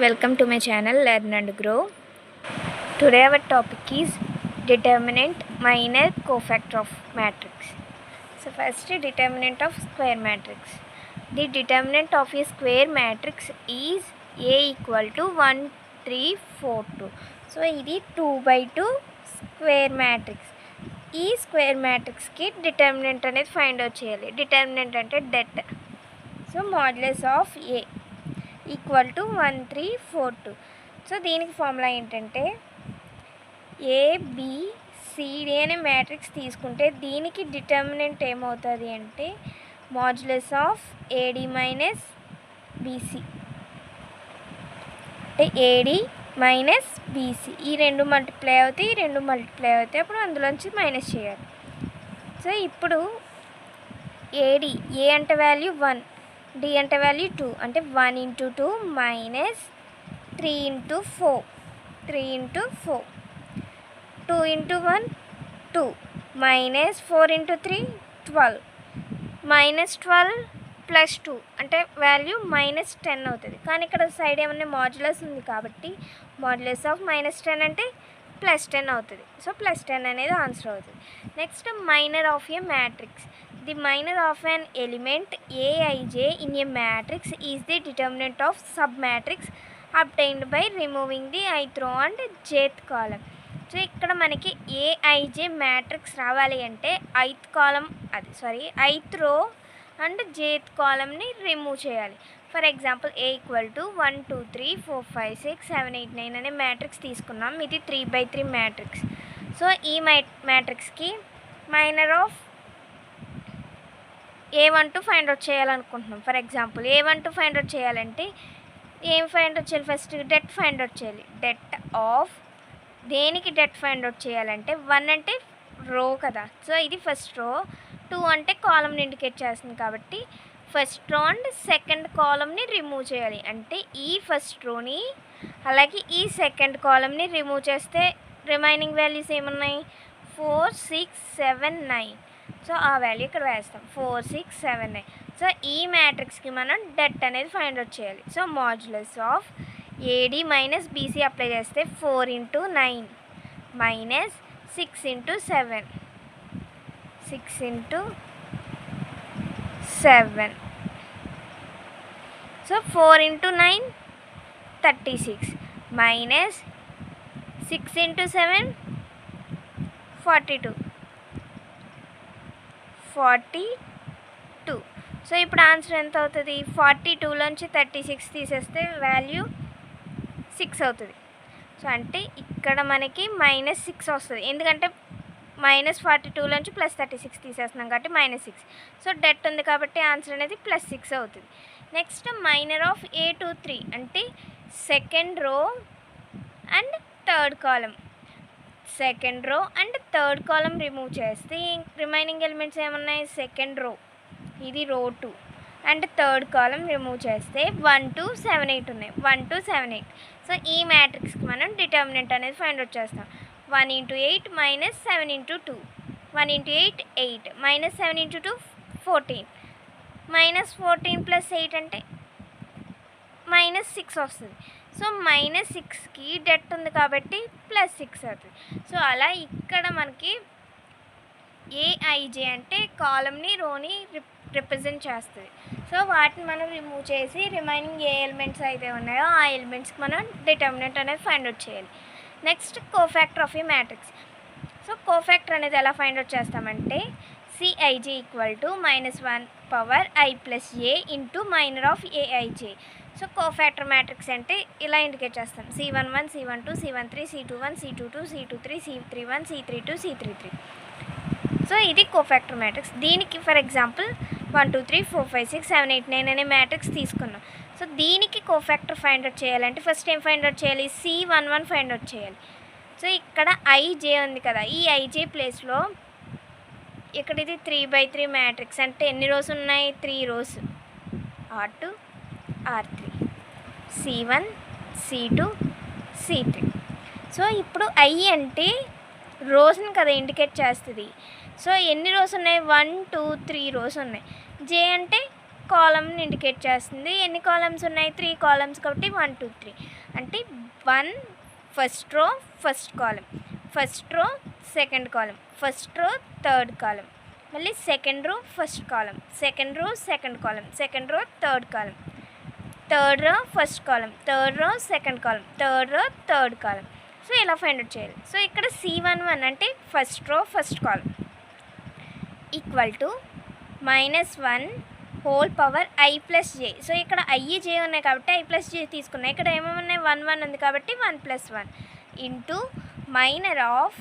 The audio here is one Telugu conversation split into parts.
Welcome to my channel Learn and Grow. Today our topic is determinant minor cofactor of matrix. So first, determinant of square matrix. The determinant of a square matrix is A equal to 1, 3, 4, 2. So ఇది 2/2 స్క్వేర్ మ్యాట్రిక్స్. ఈ స్క్వేర్ మ్యాట్రిక్స్కి డిటర్మినెంట్ అనేది ఫైండ్ అవుట్ చేయాలి. డిటర్మినెంట్ అంటే debt. So modulus of A equal to 1, 3, 4, 2. So దీనికి ఫార్ములా ఏంటంటే ఏబిసిడి అనే మ్యాట్రిక్స్ తీసుకుంటే దీనికి డిటర్మినెంట్ ఏమవుతుంది అంటే modulus of AD minus BC. అంటే ఏడి మైనస్ బీసీ ఈ రెండు మల్టిప్లై అవుతాయి అప్పుడు అందులోంచి మైనస్ చేయాలి. సో ఇప్పుడు ఏడి ఏ అంటే వాల్యూ 1, డి అంటే వాల్యూ 2, అంటే 1 × 2 మైనస్ 3 × 4, 3 × 4, 2 × 1 2, మైనస్ 4 × 3 12, మైనస్ 12 ప్లస్ 2 అంటే వాల్యూ మైనస్ 10 అవుతుంది. కానీ ఇక్కడ సైడ్ ఏమన్నా మాడ్యులస్ ఉంది కాబట్టి మాడ్యులస్ ఆఫ్ -10 అంటే +10 అవుతుంది. సో +10 అనేది ఆన్సర్ అవుతుంది. Next minor of A matrix. The minor of an element Aij in a matrix is the determinant of submatrix obtained by removing the ith row and jth column. So ఇక్కడ మనకి Aij మ్యాట్రిక్స్ రావాలి అంటే ith రో అండ్ jth కాలమ్ని రిమూవ్ చేయాలి. For example A equal to 1, 2, 3, 4, 5, 6, 7, 8, 9 అనే మ్యాట్రిక్స్ తీసుకున్నాం. ఇది 3/3 మ్యాట్రిక్స్. సో ఈ మ్యాట్రిక్స్కి minor of A12 find out చేయాలనుకుంటున్నాం. For example A12 find out చేయాలంటే ఏం ఫైండ్ అవుట్ చేయాలి? ఫస్ట్ డెట్ ఫైండ్ అవుట్ చేయాలి. డెట్ ఆఫ్ దేనికి డెట్ ఫైండ్ అవుట్ చేయాలంటే 1 అంటే రో కదా, సో ఇది ఫస్ట్ రో, 2 అంటే కాలమ్ని ఇండికేట్ చేస్తుంది కాబట్టి first row and second కాలమ్ని remove చేయాలి. అంటే ఈ ఫస్ట్ రోని అలాగే ఈ సెకండ్ కాలమ్ని రిమూవ్ చేస్తే రిమైనింగ్ వాల్యూస్ ఏమున్నాయి? 4, 6, 7, 9. సో ఆ వాల్యూ ఇక్కడ వేస్తాం 4, 6, 7, 9. సో ఈ మ్యాట్రిక్స్కి మనం డెట్ అనేది ఫైండ్ అవుట్ చేయాలి. So modulus of AD minus BC apply చేస్తే 4 × 9 మైనస్ 6 × 7, 6 × 7. So 4 × 9 36 minus 6 × 7 42. సో ఇప్పుడు ఆన్సర్ ఎంత అవుతుంది? 42లోంచి 36 తీసేస్తే వాల్యూ 6 అవుతుంది. సో అంటే ఇక్కడ మనకి -6 వస్తుంది, ఎందుకంటే -42లోంచి +36 తీసేస్తున్నాం కాబట్టి -6. సో డెట్ ఉంది కాబట్టి ఆన్సర్ అనేది +6 అవుతుంది. నెక్స్ట్ మైనర్ ఆఫ్ A23 అంటే second row and third column. Second రో అండ్ థర్డ్ కాలమ్ రిమూవ్ చేస్తే రిమైనింగ్ ఎలిమెంట్స్ ఏమున్నాయి? సెకండ్ రో, ఇది రో 2 అండ్ థర్డ్ కాలమ్ రిమూవ్ చేస్తే 1, 2, 7, 8 ఉన్నాయి. 1, 2, 7, 8. సో ఈ మ్యాట్రిక్స్కి మనం డిటర్మినెంట్ అనేది ఫైండ్ అవుట్ చేస్తాం. 1 × 8 మైనస్ 7 × 2, 1 × 8 8 మైనస్ 7 × 2 14, -14 + 8 అంటే -6 వస్తుంది. సో -6కి డెట్ ఉంది కాబట్టి +6 అవుతుంది. సో అలా ఇక్కడ మనకి ఏఐజే అంటే కాలమ్ని రోని రిప్రజెంట్ చేస్తుంది. సో వాటిని మనం రిమూవ్ చేసి రిమైనింగ్ ఏ ఎలిమెంట్స్ అయితే ఉన్నాయో ఆ ఎలిమెంట్స్కి మనం డిటర్మినెంట్ అనేది ఫైండ్ అవుట్ చేయాలి. Next cofactor of A matrix. So cofactor అనేది ఎలా ఫైండ్ అవుట్ చేస్తామంటే Cij equal to -1 power i + a into minor of A I J. So cofactor matrix అంటే ఇలా ఇండికేట్ చేస్తాం: C11, C12, C13, C21, C22, C23, C31, C32, C33. So ఇది కోఫాక్టర్ మ్యాట్రిక్స్. దీనికి ఫర్ ఎగ్జాంపుల్ 1, 2, 3, 4, 5, 6, 7, 8, 9 అనే మ్యాట్రిక్స్ తీసుకున్నాం. సో దీనికి కోఫాక్టర్ ఫైండ్ అవుట్ చేయాలంటే ఫస్ట్ ఏం ఫైండ్ అవుట్ చేయాలి? C11 ఫైండ్ అవుట్ చేయాలి. సో ఇక్కడ IJ ఉంది కదా, ఈ IJ ప్లేస్లో ఇక్కడ ఇది 3/3 మ్యాట్రిక్స్ అంటే ఎన్ని రోస్ ఉన్నాయి? 3 rose, R2, R3, C1, C2, C3. So ఇప్పుడు I అంటే రోస్ని కదా ఇండికేట్ చేస్తుంది. సో ఎన్ని రోస్ ఉన్నాయి? 1, 2, 3 రోస్ ఉన్నాయి. J అంటే కాలమ్ని ఇండికేట్ చేస్తుంది. ఎన్ని కాలమ్స్ ఉన్నాయి? 3 కాలమ్స్ కాబట్టి 1 2 3 అంటే 1 first row first column, first row second column, first row third column, మళ్ళీ second row first column, second row second column, second row third column, third row first column, third row second column, third row third column. So ఇలా ఫైండ్ అవుట్ చేయాలి. సో ఇక్కడ C11 అంటే first row first column equal to -1 whole power I plus J. So ఇక్కడ I J ఉన్నాయి కాబట్టి I ప్లస్ జే తీసుకున్నాయి. ఇక్కడ ఏమేమి ఉన్నాయి? 1 1 ఉంది కాబట్టి 1 + 1 ఇంటూ మైనర్ ఆఫ్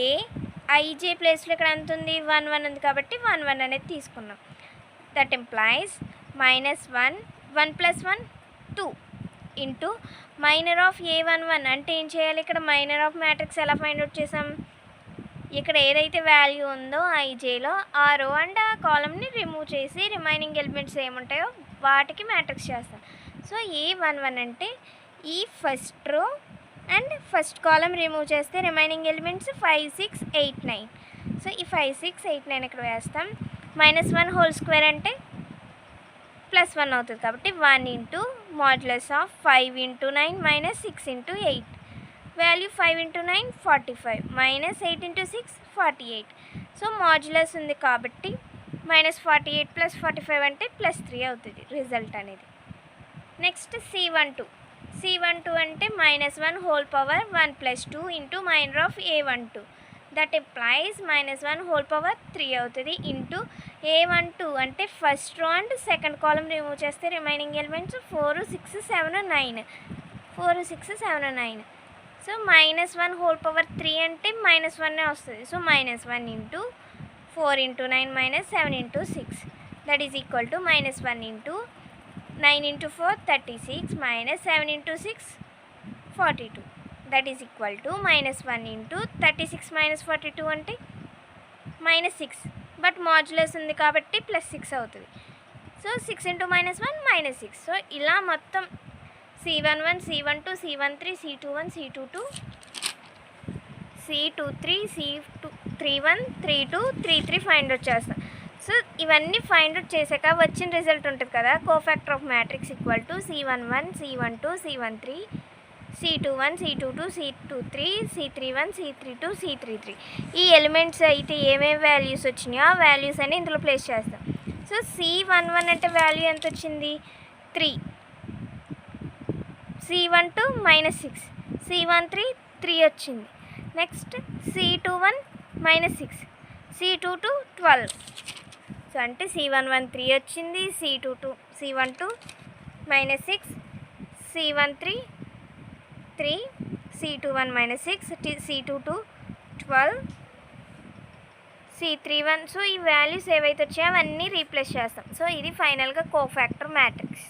AIJ ప్లేస్లో ఇక్కడ ఎంత ఉంది? 1 1 ఉంది కాబట్టి 1 1 అనేది తీసుకున్నాం. That implies -1 1 + 1 2 into minor of A11 అంటే ఏం చేయాలి? ఇక్కడ మైనర్ ఆఫ్ మ్యాట్రిక్స్ ఎలా ఫైండ్ అవుట్ చేసాం? ఇక్కడ ఏదైతే వాల్యూ ఉందో ఐజేలో ఆ రో అండ్ ఆ కాలమ్ని రిమూవ్ చేసి రిమైనింగ్ ఎలిమెంట్స్ ఏముంటాయో వాటికి మ్యాట్రిక్స్ చేస్తాం. సో A11 అంటే ఈ first row and first column remove చేస్తే రిమైనింగ్ ఎలిమెంట్స్ 5 6 8 9. సో ఈ 5 6 8 9 ఇక్కడ వేస్తాం. -1 హోల్ స్క్వేర్ అంటే +1 అవుతుంది కాబట్టి 1 into modulus of 5 × 9 -6 × 8. Value 5 × 9 45 -8 × 6 48. So modulus ఉంది కాబట్టి -48 + 45 అంటే +3 అవుతుంది రిజల్ట్ అనేది. నెక్స్ట్ C12 అంటే -1 whole power 1 + 2 into minor of A12 that implies -1 whole power 3 అవుతుంది ఇంటూ A12 అంటే first row and second column remove చేస్తే remaining elements 4 6 7 9 4 6 7 9. So -1 whole power 3 అంటే -1 వస్తుంది. So -1 into 4 × 9 -7 × 6 that is equal to -1 into 9 × 4 36 -7 × 6 42 that is equal to -1 into 36 - 42 అంటే -6 బట్ మాడ్యులస్ ఉంది కాబట్టి +6 అవుతుంది. సో 6 × -1 -6. సో ఇలా మొత్తం C11 C12 C13 C21 C22 C23 C31 32 33 find out చేస్తాం. సో ఇవన్నీ ఫైండ్ అవుట్ చేశాక వచ్చిన రిజల్ట్ ఉంటుంది కదా, cofactor of matrix equal to C11 C12 C13 C21 C22 C23 C31 C32 C33. ఈ ఎలిమెంట్స్ అయితే ఏమేమి వాల్యూస్ వచ్చినాయో ఆ వాల్యూస్ అని ఇందులో ప్లేస్ చేస్తాం. సో C11 అంటే వాల్యూ ఎంత వచ్చింది? 3. C12 -6, C13 3 వచ్చింది. Next C21 -6, C22 12. సో అంటే C11 3 వచ్చింది, C12 -6, C13 3, C21 -6, C22 12, C31. So ఈ వాల్యూస్ ఏవైతే వచ్చాయో అవన్నీ రీప్లేస్ చేస్తాం. సో ఇది ఫైనల్గా కోఫాక్టర్ మ్యాట్రిక్స్.